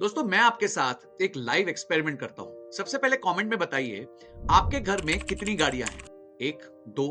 दोस्तों मैं आपके साथ एक लाइव एक्सपेरिमेंट करता हूं। सबसे पहले कमेंट में बताइए आपके घर में कितनी गाड़ियां हैं। एक, दो।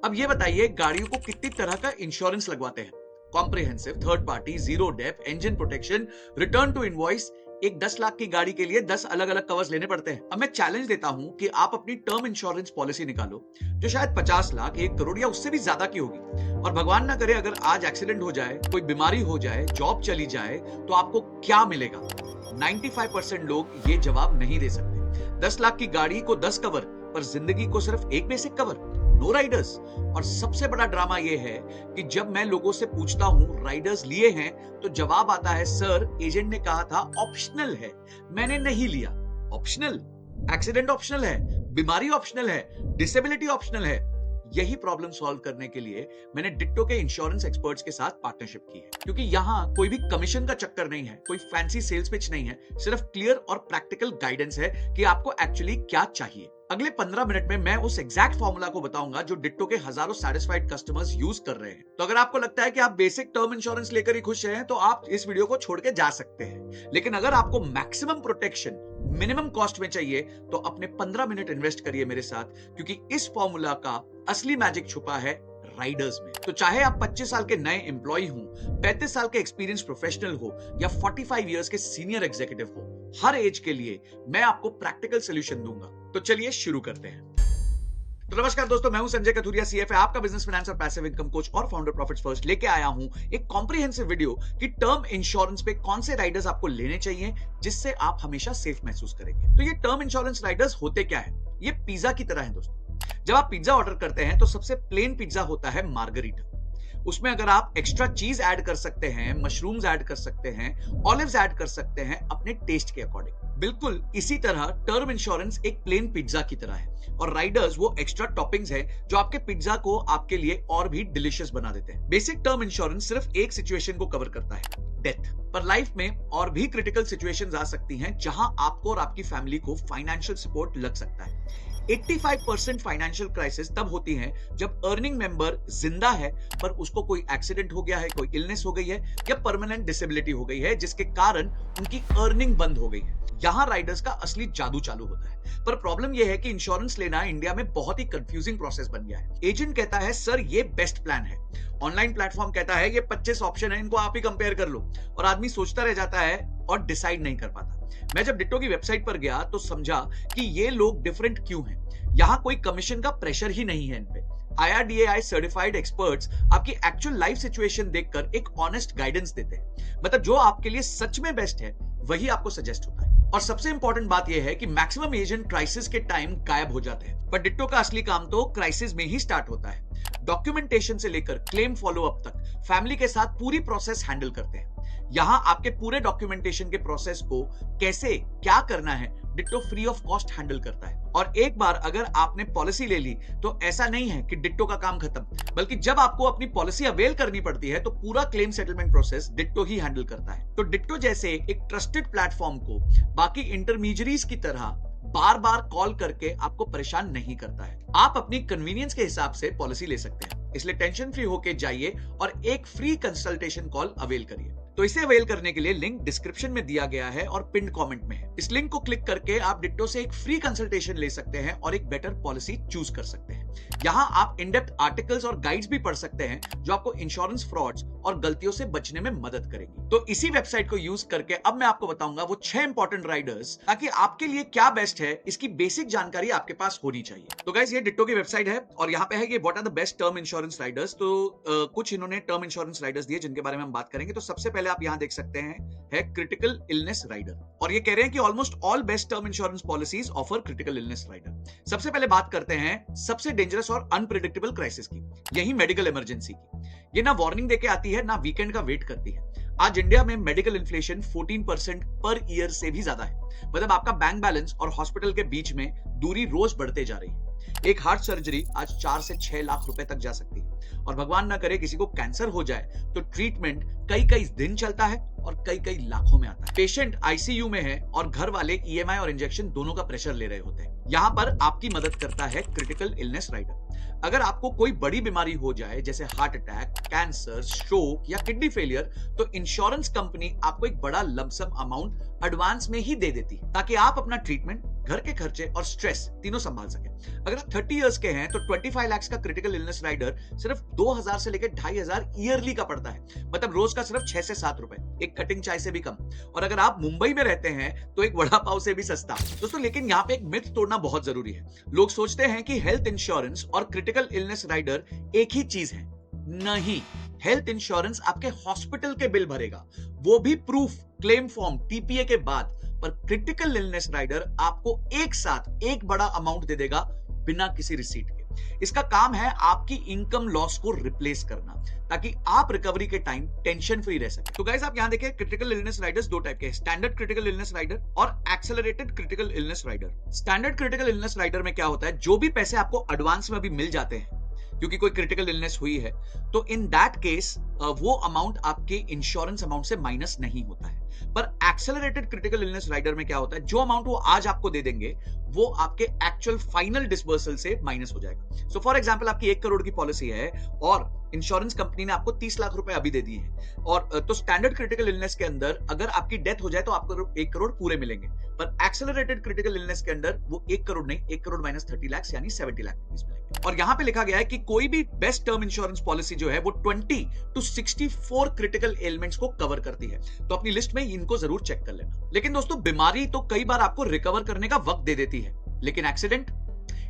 अब ये बताइए गाड़ियों को कितनी तरह का इंश्योरेंस लगवाते हैं। Comprehensive, third party, zero dep, engine protection, return to invoice. एक 10 लाख की गाड़ी के लिए 10 अलग अलग कवर्स लेने पड़ते हैं। अब मैं चैलेंज देता हूं कि आप अपनी टर्म इंश्योरेंस पॉलिसी निकालो जो शायद 50 लाख, 1 करोड़ या उससे भी ज्यादा की होगी। और भगवान ना करे अगर आज एक्सीडेंट हो जाए, कोई बीमारी हो जाए, जॉब चली जाए, तो आपको क्या मिलेगा। 95% लोग ये जवाब नहीं दे सकते। 10 लाख की गाड़ी को 10 कवर, पर जिंदगी को सिर्फ एक बेसिक कवर, नो राइडर्स। और सबसे बड़ा ड्रामा यह है कि जब मैं लोगों से पूछता हूं राइडर्स लिए हैं, तो जवाब आता है सर एजेंट ने कहा था ऑप्शनल है, मैंने नहीं लिया। ऑप्शनल? एक्सीडेंट ऑप्शनल है, बीमारी ऑप्शनल है, डिसेबिलिटी ऑप्शनल है। यही प्रॉब्लम सॉल्व करने के लिए मैंने डिट्टो के इंश्योरेंस एक्सपर्ट्स के साथ पार्टनरशिप की है, क्योंकि यहां कोई भी कमीशन का चक्कर नहीं है, कोई फैंसी सेल्स पिच नहीं है, सिर्फ क्लियर और प्रैक्टिकल गाइडेंस है कि आपको एक्चुअली क्या चाहिए। अगले 15 मिनट में मैं उस एग्जैक्ट फॉर्मूला को बताऊंगा जो डिट्टो के हजारों सैटिस्फाइड कस्टमर्स यूज कर रहे हैं। तो अगर आपको लगता है कि आप बेसिक टर्म इंश्योरेंस लेकर ही खुश हैं, तो आप इस वीडियो को छोड़ के जा सकते हैं। लेकिन अगर आपको मैक्सिमम प्रोटेक्शन मिनिमम कॉस्ट में चाहिए, तो अपने 15 मिनट इन्वेस्ट करिए मेरे साथ, क्योंकि इस फॉर्मूला का असली मैजिक छुपा है राइडर्स में। तो चाहे आप 25 साल के नए एम्प्लॉय हो, 35 साल के एक्सपीरियंस प्रोफेशनल हो, या 45 इयर्स के सीनियर एग्जीक्यूटिव हो, हर एज के लिए मैं आपको प्रैक्टिकल सोल्यूशन दूंगा। तो चलिए शुरू करते हैं। तो नमस्कार दोस्तों, मैं हूं संजय कथुरिया, सीएफए, आपका बिजनेस फाइनेंस और पैसिव इनकम कोच और फाउंडर प्रॉफिट्स फर्स्ट, लेके आया हूं एक कॉम्प्रिहेंसिव वीडियो कि टर्म इंश्योरेंस पे कौन से राइडर्स आपको लेने चाहिए जिससे आप हमेशा सेफ महसूस करेंगे। तो ये टर्म इंश्योरेंस राइडर्स होते क्या है? ये पिज्जा की तरह है दोस्तों। जब आप पिज्जा ऑर्डर करते हैं तो सबसे प्लेन पिज्जा होता है मार्गरीटा। उसमें अगर आप एक्स्ट्रा चीज ऐड कर सकते हैं, मशरूम्स ऐड कर सकते हैं, ऑलिव्स ऐड कर सकते हैं अपने टेस्ट के अकॉर्डिंग। बिल्कुल इसी तरह टर्म इंश्योरेंस एक प्लेन पिज्जा की तरह है, और राइडर्स वो एक्स्ट्रा टॉपिंग्स है जो आपके पिज्जा को आपके लिए और भी डिलीशियस बना देते हैं। बेसिक टर्म इंश्योरेंस सिर्फ एक सिचुएशन को कवर करता है, डेथ। पर लाइफ में और भी क्रिटिकल सिचुएशंस आ सकती हैं जहां आपको और आपकी फैमिली को फाइनेंशियल सपोर्ट लग सकता है। 85% फाइनेंशियल क्राइसिस तब होती है जब अर्निंग मेंबर जिंदा है, पर उसको कोई एक्सीडेंट हो गया है, कोई इलनेस हो गई है, या परमानेंट डिसेबिलिटी हो गई है जिसके कारण उनकी अर्निंग बंद हो गई है। यहां राइडर्स का असली जादू चालू होता है। पर प्रॉब्लम यह है कि इंश्योरेंस लेना इंडिया में बहुत ही कंफ्यूजिंग प्रोसेस बन गया है। एजेंट कहता है सर ये बेस्ट प्लान है, ऑनलाइन प्लेटफॉर्म कहता है ये 25 ऑप्शन है, इनको आप ही कंपेयर कर लो, और आदमी सोचता रह जाता है और डिसाइड नहीं कर पाता। मैं जब डिट्टो की वेबसाइट पर गया तो समझा कि ये लोग डिफरेंट क्यों हैं। यहां कोई कमीशन का प्रेशर ही नहीं है इन पे। IRDAI सर्टिफाइड एक्सपर्ट्स आपकी एक्चुअल लाइफ सिचुएशन देखकर एक ऑनेस्ट गाइडेंस देते हैं। मतलब जो आपके लिए सच में बेस्ट है वही आपको सजेस्ट होता है। और सबसे इंपॉर्टेंट बात यह है कि मैक्सिमम एजेंट क्राइसिस के टाइम गायब हो जाते हैं, पर डिट्टो का असली काम तो क्राइसिस में ही स्टार्ट होता है। डॉक्यूमेंटेशन से लेकर क्लेम फॉलो अप तक फैमिली के साथ पूरी प्रोसेस हैंडल करते हैं। यहां आपके पूरे डॉक्यूमेंटेशन के प्रोसेस को कैसे क्या करना है ditto free of cost handle करता है। और एक बार अगर आपने पॉलिसी ले ली तो ऐसा नहीं है कि डिट्टो का काम खत्म, बल्कि जब आपको अपनी पॉलिसी अवेल करनी पड़ती है तो पूरा क्लेम सेटलमेंट प्रोसेस डिट्टो ही हैंडल करता है। तो डिट्टो जैसे एक ट्रस्टेड प्लेटफॉर्म को बाकी इंटरमीडियरीज की तरह बार बार कॉल करके आपको परेशान नहीं करता है। आप अपनी कन्वीनियंस के हिसाब से पॉलिसी ले सकते हैं, इसलिए टेंशन फ्री होके जाइए और एक फ्री कंसल्टेशन कॉल अवेल करिए। तो इसे अवेल करने के लिए लिंक डिस्क्रिप्शन में दिया गया है और पिन कमेंट में है। इस लिंक को क्लिक करके आप डिट्टो से एक फ्री कंसल्टेशन ले सकते हैं और एक बेटर पॉलिसी चूज कर सकते हैं। यहां आप इन डेप्थ आर्टिकल्स और गाइड्स भी पढ़ सकते हैं जो आपको इंश्योरेंस फ्रॉड्स और गलतियों से बचने में मदद करेंगी। तो इसी वेबसाइट को यूज करके अब मैं आपको बताऊंगा वो 6 इंपॉर्टेंट राइडर्स, ताकि आपके लिए क्या बेस्ट है इसकी बेसिक जानकारी आपके पास होनी चाहिए। तो गाइस ये डिट्टो की वेबसाइट है और यहाँ पे है कि what are the best term insurance riders. तो कुछ इन्होंने टर्म इंश्योरेंस राइडर्स दिए जिनके बारे में हम बात करेंगे। तो सबसे पहले आप यहाँ देख सकते हैं है क्रिटिकल इलनेस राइडर, और ये कह रहे हैं कि almost all best term insurance policies offer critical illness rider. सबसे पहले बात करते हैं सबसे डेंजरस और अनप्रेडिक्टेबल क्राइसिस की, यही मेडिकल इमरजेंसी की। ये ना वार्निंग देके आती है ना वीकेंड का वेट करती है। आज इंडिया में मेडिकल इन्फ्लेशन 14% पर ईयर से भी ज्यादा है। मतलब आपका बैंक बैलेंस और हॉस्पिटल के बीच में दूरी रोज बढ़ते जा रही है। एक हार्ट सर्जरी आज 4 से 6 लाख रुपए तक जा सकती है, और भगवान ना करे किसी को कैंसर हो जाए तो ट्रीटमेंट कई दिन चलता है और कई लाखों में आता है। पेशेंट आईसीयू में है और घर वाले EMI और इंजेक्शन दोनों का प्रेशर ले रहे होते हैं। यहां पर आपकी मदद करता है क्रिटिकल इलनेस राइडर। अगर आपको कोई बड़ी बीमारी हो जाए जैसे हार्ट अटैक, कैंसर, स्ट्रोक या किडनी फेलियर, तो इंश्योरेंस कंपनी आपको एक बड़ा लमसम अमाउंट एडवांस में ही दे देती है ताकि आप अपना ट्रीटमेंट, घर के खर्चे और स्ट्रेस तीनों संभाल सके। अगर आप 30 इयर्स के हैं तो 25 लाख का क्रिटिकल इलनेस राइडर सिर्फ 2000 से लेकर 2500 ईयरली का पड़ता है, मतलब रोज का सिर्फ 6 से 7 रुपए, एक कटिंग चाय से भी कम। और अगर आप मुंबई में रहते हैं तो एक वड़ा पाव से भी सस्ता। दोस्तों लेकिन यहाँ पे एक मिथ तोड़ना बहुत जरूरी है। लोग सोचते हैं कि हेल्थ इंश्योरेंस और क्रिटिकल इलनेस राइडर एक ही चीज है। नहीं, हेल्थ इंश्योरेंस आपके हॉस्पिटल के बिल भरेगा, वो भी प्रूफ, क्लेम फॉर्म, टीपीए के बाद। पर क्रिटिकल इलनेस राइडर आपको एक साथ एक बड़ा अमाउंट दे देगा बिना किसी रिसीट के। इसका काम है आपकी इनकम लॉस को रिप्लेस करना ताकि आप रिकवरी के टाइम टेंशन फ्री रह सके। तो गाइस आप यहां देखिए, क्रिटिकल इलनेस राइडर्स दो टाइप के हैं, स्टैंडर्ड क्रिटिकल इलनेस राइडर और accelerated critical illness rider. Standard critical illness rider में क्या होता है, जो भी पैसे आपको एडवांस में अभी मिल जाते हैं क्योंकि कोई क्रिटिकल इलनेस हुई है, तो इन दैट केस वो अमाउंट आपके इंश्योरेंस अमाउंट से माइनस नहीं होता है। पर एक्सेलरेटेड क्रिटिकल इलनेस राइडर में क्या होता है, जो अमाउंट वो आज आपको दे देंगे वो आपके एक्चुअल फाइनल डिसबर्सल से माइनस हो जाएगा। सो फॉर एग्जांपल आपकी 1 करोड़ की पॉलिसी है और इंश्योरेंस कंपनी ने आपको 30 लाख रुपए अभी दे दिए हैं, और तो स्टैंडर्ड क्रिटिकल इलनेस के अंदर अगर आपकी डेथ हो जाए तो आपको 1 करोड़ पूरे मिलेंगे। पर एक्सेलरेटेड क्रिटिकल इलनेस के अंदर वो 1 करोड़ नहीं, 1 करोड़ माइनस 30 लाख यानी 70 लाख रुपीस मिलेंगे। और यहां पे लिखा गया है कि कोई भी बेस्ट टर्म इंश्योरेंस पॉलिसी जो है वो 20 to 64 क्रिटिकल एलिमेंट्स को कवर करती है, तो अपनी लिस्ट में इनको जरूर चेक कर लेना। लेकिन दोस्तों बीमारी तो कई बार आपको रिकवर करने का वक्त दे देती है, लेकिन एक्सीडेंट,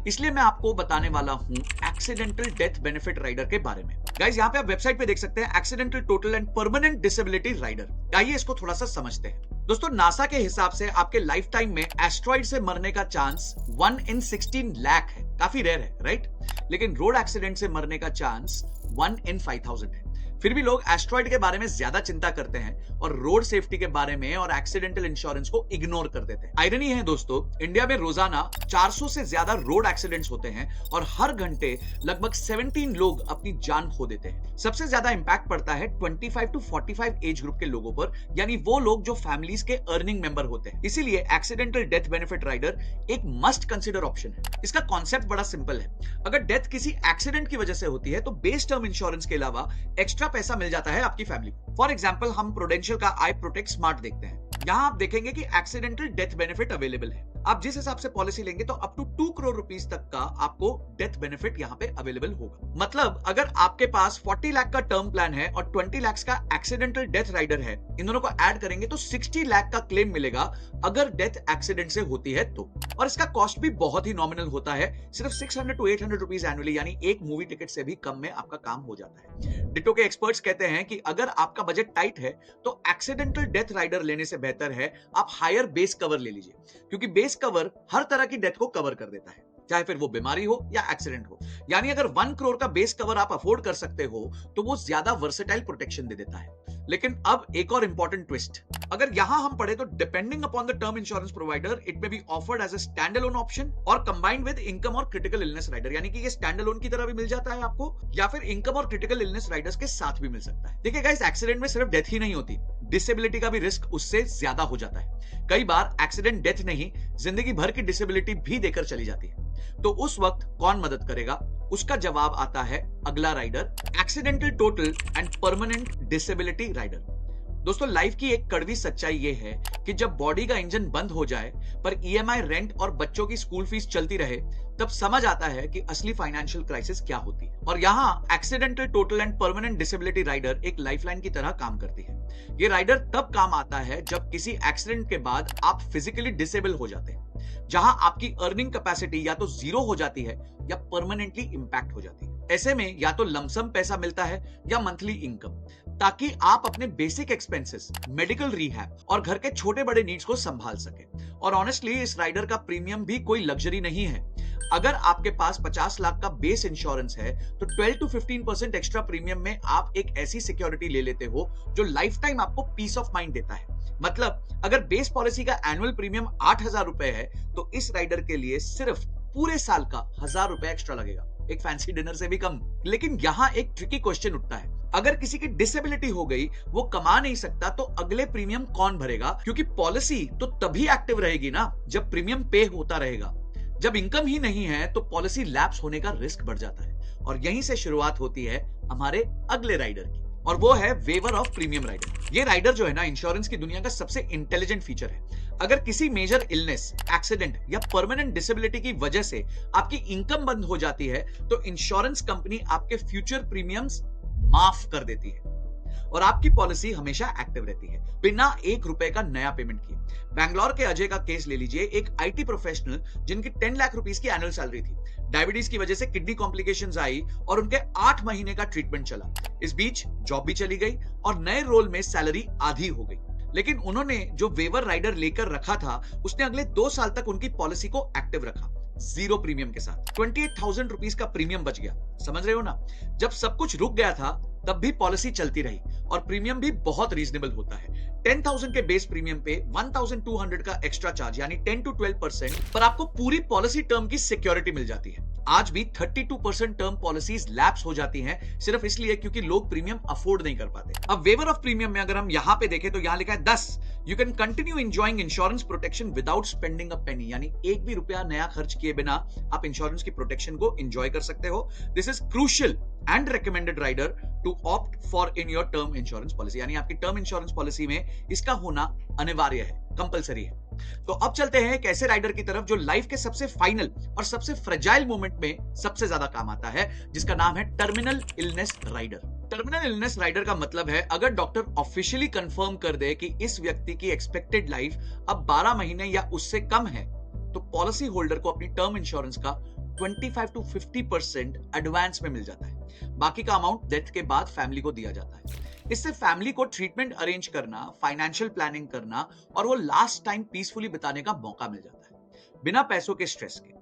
इसलिए मैं आपको बताने वाला हूं एक्सीडेंटल डेथ बेनिफिट राइडर के बारे में। गाइस यहां पे आप वेबसाइट पे देख सकते हैं accidental total and permanent disability rider. आइए इसको थोड़ा सा समझते हैं। दोस्तों नासा के हिसाब से आपके लाइफ टाइम में एस्ट्रॉइड से मरने का चांस 1 in 16 लाख है, काफी रेयर है, राइट? लेकिन रोड एक्सीडेंट से मरने का चांस 1 in 5000 है। फिर भी लोग एस्ट्रॉइड के बारे में ज्यादा चिंता करते हैं और रोड सेफ्टी के बारे में और एक्सीडेंटल इंश्योरेंस को इग्नोर कर देते हैं। आयरनी है दोस्तों, इंडिया में रोजाना 400 से ज्यादा रोड एक्सीडेंट्स होते हैं और हर घंटे लगभग 17 लोग अपनी जान खो देते हैं। सबसे ज्यादा इंपैक्ट पड़ता है 25 to 45 एज ग्रुप के लोगों पर, यानी वो लोग जो फैमिलीज के अर्निंग मेंबर होते हैं। इसीलिए एक्सीडेंटल डेथ बेनिफिट राइडर एक मस्ट कंसिडर ऑप्शन है। इसका कॉन्सेप्ट बड़ा सिंपल है। अगर डेथ किसी एक्सीडेंट की वजह से होती है तो बेस टर्म इंश्योरेंस के अलावा एक्स्ट्रा पैसा मिल जाता है आपकी फैमिली को। फॉर एग्जांपल हम प्रूडेंशियल का आई प्रोटेक्ट स्मार्ट देखते हैं। यहां आप देखेंगे कि एक्सीडेंटल डेथ बेनिफिट अवेलेबल है। आप जिस हिसाब से पॉलिसी लेंगे तो अप टू 2 करोड़ रुपीस तक का आपको डेथ बेनिफिट यहां पे अवेलेबल होगा। मतलब अगर आपके पास 40 लाख का टर्म प्लान है और 20 लाख का एक्सीडेंटल डेथ राइडर है, इन दोनों को ऐड करेंगे तो 60 लाख का क्लेम मिलेगा अगर डेथ एक्सीडेंट से होती है तो। और इसका कॉस्ट भी बहुत ही नॉमिनल होता है, सिर्फ 600 to 800 रुपीस एनुअली, यानी एक मूवी टिकट से भी कम में आपका काम हो जाता है। डिटो के एक्सपर्ट्स कहते हैं कि अगर आपका बजट टाइट है तो एक्सीडेंटल डेथ राइडर लेने से बेहतर है आप हायर बेस कवर ले लीजिए, क्योंकि बेस कवर हर तरह की डेथ को कवर कर देता है, चाहे फिर वो बीमारी हो या एक्सीडेंट हो। यानी अगर 1 करोड़ का बेस कवर आप अफोर्ड कर सकते हो तो वो ज्यादा वर्सेटाइल प्रोटेक्शन दे देता है। लेकिन अब एक और इंपॉर्टेंट ट्विस्ट, अगर यहां हम पढ़े तो depending upon the term insurance provider it may be offered as a stand alone option और कंबाइंड विद इनकम और क्रिटिकल इलनेस राइडर, यानी कि ये स्टैंड अलोन की तरह भी मिल जाता है आपको, या फिर इनकम और क्रिटिकल इलनेस राइडर्स के साथ भी मिल सकता है। देखिए गाइस, एक्सीडेंट में सिर्फ डेथ ही नहीं होती, डिसेबिलिटी का भी रिस्क उससे ज्यादा हो जाता है। कई बार एक्सीडेंट डेथ नहीं, जिंदगी भर की डिसेबिलिटी भी देकर चली जाती है। तो उस वक्त कौन मदद करेगा? उसका जवाब आता है अगला rider, accidental total and permanent disability rider. दोस्तों लाइफ की एक कड़वी सच्चाई ये है कि जब बॉडी का इंजन बंद हो जाए पर ईएमआई, रेंट और बच्चों की स्कूल फीस चलती रहे, तब समझ आता है कि असली फाइनेंशियल क्राइसिस क्या होती है। और यहाँ accidental total and permanent disability rider एक लाइफलाइन की तरह काम करती है। ये राइडर तब काम आता है जब किसी एक्सीडेंट के बाद आप फिजिकली डिसेबल हो जाते हैं, जहां आपकी अर्निंग कैपेसिटी या तो जीरो हो जाती है या परमानेंटली इंपैक्ट हो जाती है। ऐसे में या तो लमसम पैसा मिलता है या मंथली इनकम, ताकि आप अपने बेसिक एक्सपेंसेस, मेडिकल रिहैब और घर के छोटे बड़े नीड्स को संभाल सके। और ऑनेस्टली इस राइडर का प्रीमियम भी कोई लग्जरी नहीं है। अगर आपके पास 50 लाख का बेस इंश्योरेंस है तो 12 to 15% एक्स्ट्रा प्रीमियम में आप एक ऐसी सिक्योरिटी ले लेते हो जो लाइफ टाइम आपको पीस ऑफ माइंड देता है। मतलब अगर बेस पॉलिसी का एनुअल प्रीमियम 8000 रुपए है तो इस राइडर के लिए सिर्फ पूरे साल का 1000 रुपए एक्स्ट्रा लगेगा, एक फैंसी डिनर से भी कम। लेकिन यहाँ एक ट्रिकी क्वेश्चन उठता है, अगर किसी की डिसेबिलिटी हो गई, वो कमा नहीं सकता, तो अगले प्रीमियम कौन भरेगा? क्योंकि पॉलिसी तो तभी एक्टिव रहेगी ना जब प्रीमियम पे होता रहेगा। जब इनकम ही नहीं है तो पॉलिसी लैप्स होने का रिस्क बढ़ जाता है, और यहीं से शुरुआत होती है हमारे अगले राइडर की, और वो है वेवर ऑफ प्रीमियम राइडर। ये राइडर जो है ना, इंश्योरेंस की दुनिया का सबसे इंटेलिजेंट फीचर है। अगर किसी मेजर इलनेस, एक्सीडेंट या परमानेंट डिसेबिलिटी की वजह से आपकी इनकम बंद हो जाती है, तो इंश्योरेंस कंपनी आपके फ्यूचर प्रीमियम्स माफ कर देती है और आपकी पॉलिसी हमेशा एक्टिव रहती है, बिना ₹1 का नया पेमेंट किए। बैंगलोर के अजय का केस ले लीजिए, एक आईटी प्रोफेशनल जिनकी 10 लाख रुपीस की एनुअल सैलरी थी। डायबिटीज की वजह से किडनी कॉम्प्लिकेशंस आई और उनके 8 महीने का ट्रीटमेंट चला। इस बीच जॉब भी चली गई और नए रोल में सैलरी आधी हो गई। लेकिन उन्होंने जो वेवर राइडर लेकर रखा था, उसने अगले 2 साल तक उनकी पॉलिसी को एक्टिव रखा, 0 प्रीमियम के साथ। 28,000 रुपीस का प्रीमियम बच गया। समझ रहे हो ना? जब सब कुछ रुक गया था तब भी पॉलिसी चलती रही और प्रीमियम भी बहुत रीजनेबल होता है। 10,000 के बेस प्रीमियम पे 1,200 का एक्स्ट्रा चार्ज, यानी 10 to 12% पर आपको पूरी पॉलिसी टर्म की सिक्योरिटी मिल जाती है। आज भी 32% टर्म पॉलिसीज लैप्स हो जाती हैं, सिर्फ इसलिए क्योंकि लोग प्रीमियम अफोर्ड नहीं कर पाते। अब वेवर ऑफ प्रीमियम में अगर हम यहां पे देखें तो यहां लिखा है 10, you can continue enjoying insurance protection without spending a penny, यानी एक भी रुपया नया खर्च किए बिना आप इंश्योरेंस की प्रोटेक्शन को एंजॉय कर सकते हो। This is crucial and recommended rider to opt for in your term insurance policy, यानी आपकी टर्म इंश्योरेंस पॉलिसी में इसका होना अनिवार्य है, कंपलसरी है। तो अब चलते हैं एक ऐसे राइडर की तरफ जो लाइफ के सबसे फाइनल और सबसे फ्रेजाइल मोमेंट में सबसे ज्यादा काम आता है, जिसका नाम है terminal illness rider. Terminal illness rider का मतलब है अगर डॉक्टर ऑफिशियली कंफर्म कर दे कि इस व्यक्ति की एक्सपेक्टेड लाइफ अब 12 महीने या उससे कम है, तो पॉलिसी होल्डर को अपनी टर्म इंश्योरेंस का 25 to 50% एडवांस में मिल जाता है। बाकी का अमाउंट डेथ के बाद फैमिली को दिया जाता है। इससे फैमिली को ट्रीटमेंट अरेंज करना, फाइनेंशियल प्लानिंग करना और वो लास्ट टाइम पीसफुली बिताने का मौका मिल जाता है, बिना पैसों के स्ट्रेस के।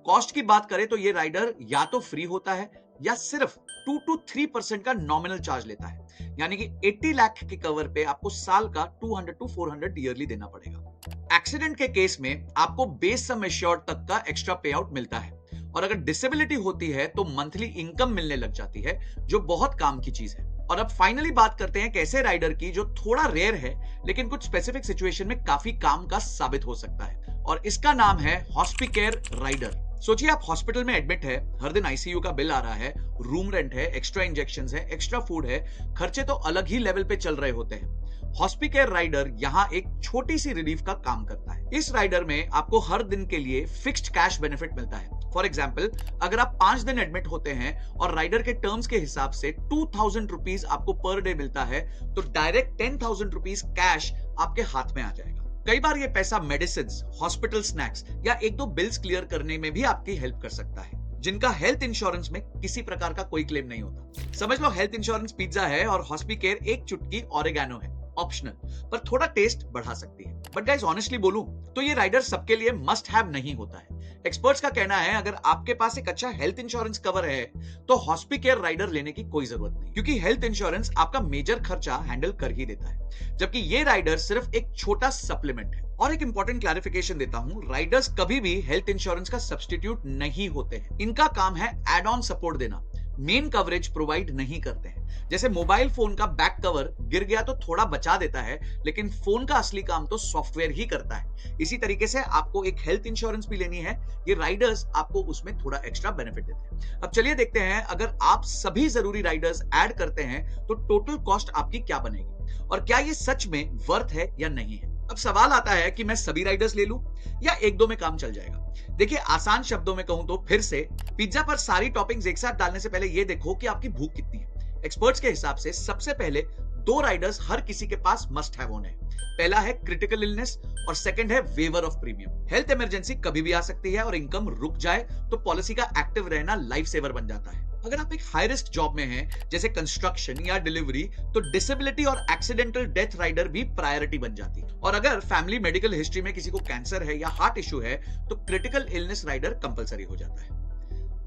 कॉस्ट की बात करें तो ये राइडर या तो फ्री होता है या सिर्फ 2 to 3% का नॉमिनल चार्ज लेता है, यानी कि 80 लाख के कवर पे आपको साल का 200 to 400 ईयरली देना पड़ेगा। एक्सीडेंट के केस में आपको बेस सम एश्योर्ड तक का एक्स्ट्रा पे आउट मिलता है, और अगर डिसेबिलिटी होती है तो मंथली इनकम मिलने लग जाती है, जो बहुत काम की चीज है। और अब फाइनली बात करते हैं एक ऐसे राइडर की जो थोड़ा रेयर है, लेकिन कुछ स्पेसिफिक सिचुएशन में काफी काम का साबित हो सकता है, और इसका नाम है हॉस्पिकेयर राइडर। सोचिए आप हॉस्पिटल में एडमिट है, हर दिन आईसीयू का बिल आ रहा है, रूम रेंट है, एक्स्ट्रा इंजेक्शंस है, एक्स्ट्रा फूड है, खर्चे तो अलग ही लेवल पे चल रहे होते हैं। हॉस्पिकेयर राइडर यहाँ एक छोटी सी रिलीफ का काम करता है। इस राइडर में आपको हर दिन के लिए फिक्स्ड कैश बेनिफिट मिलता है। फॉर एग्जाम्पल, अगर आप 5 दिन एडमिट होते हैं और राइडर के टर्म्स के हिसाब से 2,000 रुपीज आपको पर डे मिलता है, तो डायरेक्ट 10,000 रुपीज कैश आपके हाथ में आ जाएगा। कई बार ये पैसा मेडिसिन, हॉस्पिटल स्नैक्स या 1-2 बिल्स क्लियर करने में भी आपकी हेल्प कर सकता है, जिनका हेल्थ इंश्योरेंस में किसी प्रकार का कोई क्लेम नहीं होता। समझ लो हेल्थ इंश्योरेंस पिज्जा है और हॉस्पिकेयर एक चुटकी ऑरिगेनो है, ऑप्शनल, पर थोड़ा टेस्ट बढ़ा सकती है। बट गाइस ऑनेस्टली बोलूं तो ये राइडर सबके लिए मस्ट हैव नहीं होता है। एक्सपर्ट्स का कहना है अगर आपके पास एक अच्छा हेल्थ इंश्योरेंस कवर है तो हॉस्पिकेयर राइडर लेने की कोई जरूरत नहीं, क्योंकि हेल्थ इंश्योरेंस आपका मेजर खर्चा हैंडल कर ही देता है, जबकि ये राइडर सिर्फ एक छोटा सप्लीमेंट है। और एक इंपॉर्टेंट क्लैरिफिकेशन देता हूं, राइडर्स कभी भी हेल्थ इंश्योरेंस का सब्स्टिट्यूट नहीं होते हैं। इनका काम है एड ऑन सपोर्ट देना, मेन कवरेज प्रोवाइड नहीं करते हैं। जैसे मोबाइल फोन का बैक कवर गिर गया तो थोड़ा बचा देता है, लेकिन फोन का असली काम तो सॉफ्टवेयर ही करता है। इसी तरीके से आपको एक हेल्थ इंश्योरेंस भी लेनी है, ये राइडर्स आपको उसमें थोड़ा एक्स्ट्रा बेनिफिट देते हैं। अब चलिए देखते हैं अगर आप सभी जरूरी राइडर्स ऐड करते हैं तो टोटल कॉस्ट आपकी क्या बनेगी, और क्या ये सच में वर्थ है या नहीं है। अब सवाल आता है कि मैं सभी राइडर्स ले लूं या 1-2 में काम चल जाएगा। देखिए, आसान शब्दों में कहूं तो फिर से पिज्जा पर सारी टॉपिंग्स एक साथ डालने से पहले यह देखो कि आपकी भूख कितनी है। एक्सपर्ट्स के हिसाब से सबसे पहले 2 राइडर्स हर किसी के पास मस्ट हैव होने हैं। पहला है क्रिटिकल इलनेस और सेकंड है waiver of premium. Health emergency कभी भी आ सकती है और इनकम रुक जाए तो पॉलिसी का एक्टिव रहना लाइफ सेवर बन जाता है। अगर आप एक हाई रिस्क जॉब में हैं, जैसे कंस्ट्रक्शन या डिलीवरी, तो डिसेबिलिटी और एक्सीडेंटल डेथ राइडर भी प्रायोरिटी बन जाती है। और अगर फैमिली मेडिकल हिस्ट्री में किसी को कैंसर है या हार्ट इश्यू है तो क्रिटिकल इलनेस राइडर कंपलसरी हो जाता है।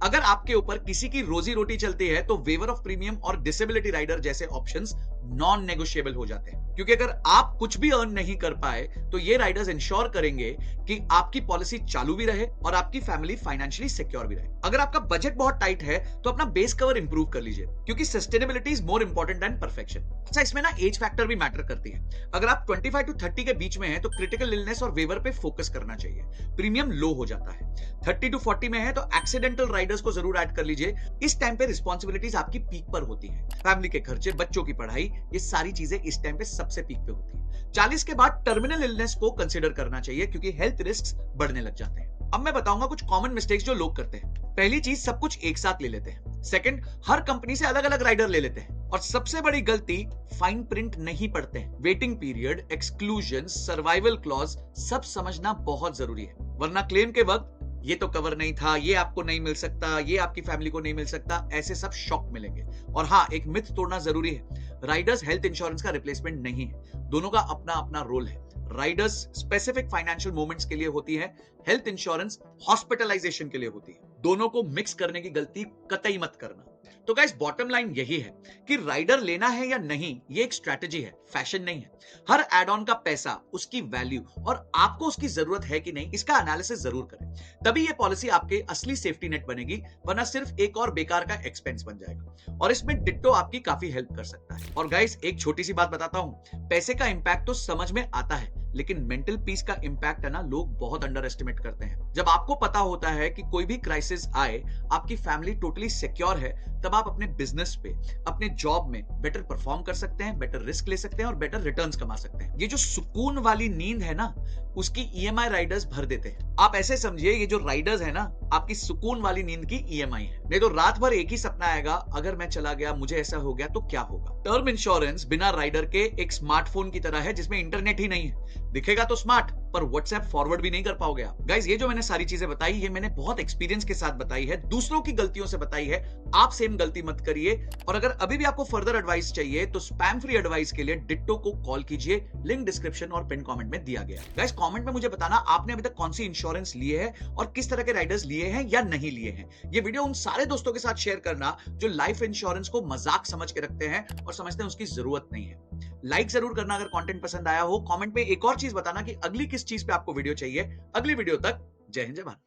अगर आपके ऊपर किसी की रोजी रोटी चलती है तो वेवर ऑफ प्रीमियम और डिसेबिलिटी राइडर जैसे ऑप्शंस नॉन नेगोशिएबल हो जाते हैं, क्योंकि अगर आप कुछ भी अर्न नहीं कर पाए तो ये राइडर्स इंश्योर करेंगे कि आपकी पॉलिसी चालू भी रहे और आपकी फैमिली फाइनेंशियली सिक्योर भी रहे। अगर आपका बजट बहुत टाइट है तो अपना बेस कवर इंप्रूव कर लीजिए, क्योंकि sustainability is more important than perfection. अच्छा, इसमें ना एज फैक्टर भी मैटर करती है। अगर आप 25 टू 30 के बीच में हैं तो क्रिटिकल इलनेस और वेवर पे फोकस करना चाहिए, प्रीमियम लो हो जाता है। 30 टू 40 में है तो एक्सीडेंटल राइडर्स को जरूर ऐड कर लीजिए, इस टाइम पे रिस्पॉन्सिबिलिटीज आपकी पीक पर होती है, फैमिली के खर्चे, बच्चों की पढ़ाई, ये सारी चीजें इस टाइम पे सबसे पीक पे होती है। 40 के बाद टर्मिनल इलनेस को कंसीडर करना चाहिए, क्योंकि हेल्थ रिस्क बढ़ने लग जाते हैं। अब मैं बताऊंगा कुछ कॉमन मिस्टेक्स जो लोग करते हैं। पहली चीज, सब कुछ एक साथ ले लेते हैं। सेकंड, हर कंपनी से अलग अलग राइडर ले लेते हैं। और सबसे बड़ी गलती, फाइन प्रिंट नहीं पढ़ते हैं। Waiting period, exclusion, survival clause सब समझना बहुत जरूरी है, वरना क्लेम के वक्त ये तो कवर नहीं था, ये आपको नहीं मिल सकता, ये आपकी फैमिली को नहीं मिल सकता, ऐसे सब शॉक मिलेंगे। और हाँ, एक मिथ तोड़ना जरूरी है, राइडर्स हेल्थ इंश्योरेंस का रिप्लेसमेंट नहीं है, दोनों का अपना अपना रोल है। राइडर्स स्पेसिफिक फाइनेंशियल मोमेंट्स के लिए होती है, हेल्थ इंश्योरेंस हॉस्पिटलाइजेशन के लिए होती है। दोनों को मिक्स करने की गलती कतई मत करना। तो गाइस, बॉटम लाइन यही है कि राइडर लेना है या नहीं, ये एक स्ट्रैटेजी है, फैशन नहीं है। हर एड ऑन का पैसा, उसकी वैल्यू और आपको उसकी जरूरत है कि नहीं, इसका एनालिसिस जरूर करें, तभी ये पॉलिसी आपके असली सेफ्टी नेट बनेगी, वरना सिर्फ एक और बेकार का एक्सपेंस बन जाएगा। और इसमें डिट्टो आपकी काफी हेल्प कर सकता है। और गाइस, एक छोटी सी बात बताता हूं, पैसे का इंपैक्ट तो समझ में आता है, लेकिन मेंटल पीस का इंपैक्ट है ना, लोग बहुत अंडर एस्टिमेट करते हैं। जब आपको पता होता है कि कोई भी क्राइसिस आए, आपकी फैमिली टोटली सिक्योर है, तब आप अपने बिजनेस पे, अपने जॉब में बेटर परफॉर्म कर सकते हैं, बेटर रिस्क ले सकते हैं और बेटर रिटर्न्स कमा सकते हैं। ये जो सुकून वाली नींद है ना, उसकी ईएमआई राइडर्स भर देते हैं। आप ऐसे समझिए, ये जो राइडर्स है ना, आपकी सुकून वाली नींद की ईएमआई है। नहीं तो रात भर एक ही सपना आएगा, अगर मैं चला गया, मुझे ऐसा हो गया तो क्या होगा। टर्म इंश्योरेंस बिना राइडर के एक स्मार्टफोन की तरह है, जिसमें इंटरनेट ही नहीं है। दिखेगा तो स्मार्ट, पर व्हाट्सएप फॉरवर्ड भी नहीं कर पाओगे आप। गाइस, ये जो मैंने सारी चीजें बताई, ये मैंने बहुत एक्सपीरियंस के साथ बताई है, दूसरों की गलतियों से बताई है। आप सेम गलती मत करिए। और अगर अभी भी आपको फर्दर एडवाइस चाहिए तो स्पैम फ्री एडवाइस के लिए डिट्टो को कॉल कीजिए, लिंक डिस्क्रिप्शन और पिन कमेंट में दिया गया है। गाइस, कमेंट में मुझे बताना आपने अभी तक कौन सी इंश्योरेंस लिए है और किस तरह के राइडर्स लिए हैं या नहीं लिए हैं। ये वीडियो उन सारे दोस्तों के साथ शेयर करना जो लाइफ इंश्योरेंस को मजाक समझ के रखते हैं और समझते हैं उसकी जरूरत नहीं है। लाइक जरूर करना अगर कंटेंट पसंद आया हो। कमेंट में एक और चीज बताना कि अगली किस चीज पे आपको वीडियो चाहिए। अगली वीडियो तक जय हिंद, जय भारत।